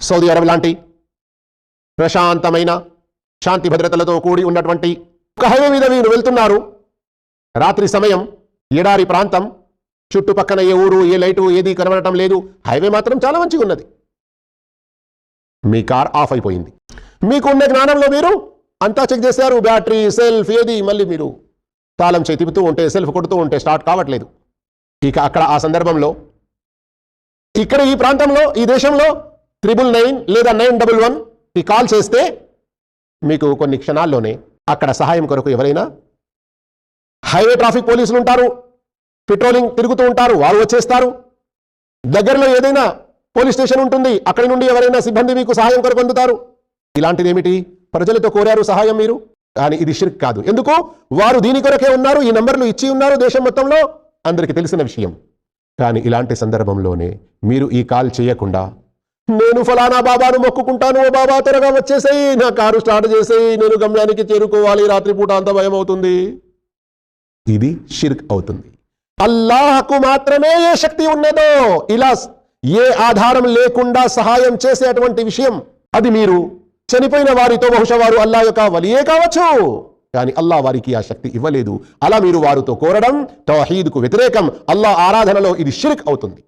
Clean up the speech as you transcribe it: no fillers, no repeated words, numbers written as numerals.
Saudi Arab లాంటి ప్రశాంతమైన శాంతి భద్రతలతో కూడి ఉన్నటువంటి ఒక హైవే మీద మీరు వెళ్తున్నారు, రాత్రి సమయం, ఎడారి ప్రాంతం, చుట్టుపక్కన ఏ ఊరు ఏ లైటు ఏది కనబడటం లేదు, హైవే మాత్రం చాలా మంచిగా ఉన్నది. మీ కార్ ఆఫ్ అయిపోయింది. మీకు ఉన్న జ్ఞానంలో మీరు అంతా చెక్ చేశారు, బ్యాటరీ, సెల్ఫ్ ఏది, మళ్ళీ మీరు తాళం చేయి తిప్పుతూ ఉంటే, సెల్ఫ్ కొడుతూ ఉంటే స్టార్ట్ కావట్లేదు. ఇక అక్కడ ఆ సందర్భంలో ఇక్కడ ఈ ప్రాంతంలో ఈ దేశంలో 999 లేదా 911 ఈ కాల్ చేస్తే మీకు కొన్ని క్షణాల్లోనే అక్కడ సహాయం కొరకు ఎవరైనా హైవే ట్రాఫిక్ పోలీసులు ఉంటారు, పెట్రోలింగ్ తిరుగుతూ ఉంటారు, వారు వచ్చేస్తారు. దగ్గరలో ఏదైనా పోలీస్ స్టేషన్ ఉంటుంది, అక్కడి నుండి ఎవరైనా సిబ్బంది మీకు సహాయం కొరకు అందుతారు. ఇలాంటిది ఏమిటి? ప్రజలతో కోరారు సహాయం మీరు, కానీ ఇది షిర్క్ కాదు. ఎందుకు? వారు దీని కొరకే ఉన్నారు, ఈ నంబర్లు ఇచ్చి ఉన్నారు దేశం మొత్తంలో, అందరికీ తెలిసిన విషయం. కానీ ఇలాంటి సందర్భంలోనే మీరు ఈ కాల్ చేయకుండా, నేను ఫలానా బాబాను మొక్కుకుంటాను, ఓ బాబా త్వరగా వచ్చేసేయి, నా కారు స్టార్ట్ చేసేయి, నేను గమ్యానికి చేరుకోవాలి, రాత్రిపూట అంత భయం అవుతుంది, ఇది షిర్క్ అవుతుంది. అల్లాహకు మాత్రమే ఏ శక్తి ఉన్నదో ఇలా ఏ ఆధారం లేకుండా సహాయం చేసేటువంటి విషయం, అది మీరు చనిపోయిన వారితో బహుశా వారు అల్లా యొక్క వలియే కావచ్చు, కానీ అల్లా వారికి ఆ శక్తి ఇవ్వలేదు. అలా మీరు వారితో కోరడం తౌహీద్కు వ్యతిరేకం, అల్లా ఆరాధనలో ఇది షిర్క్ అవుతుంది.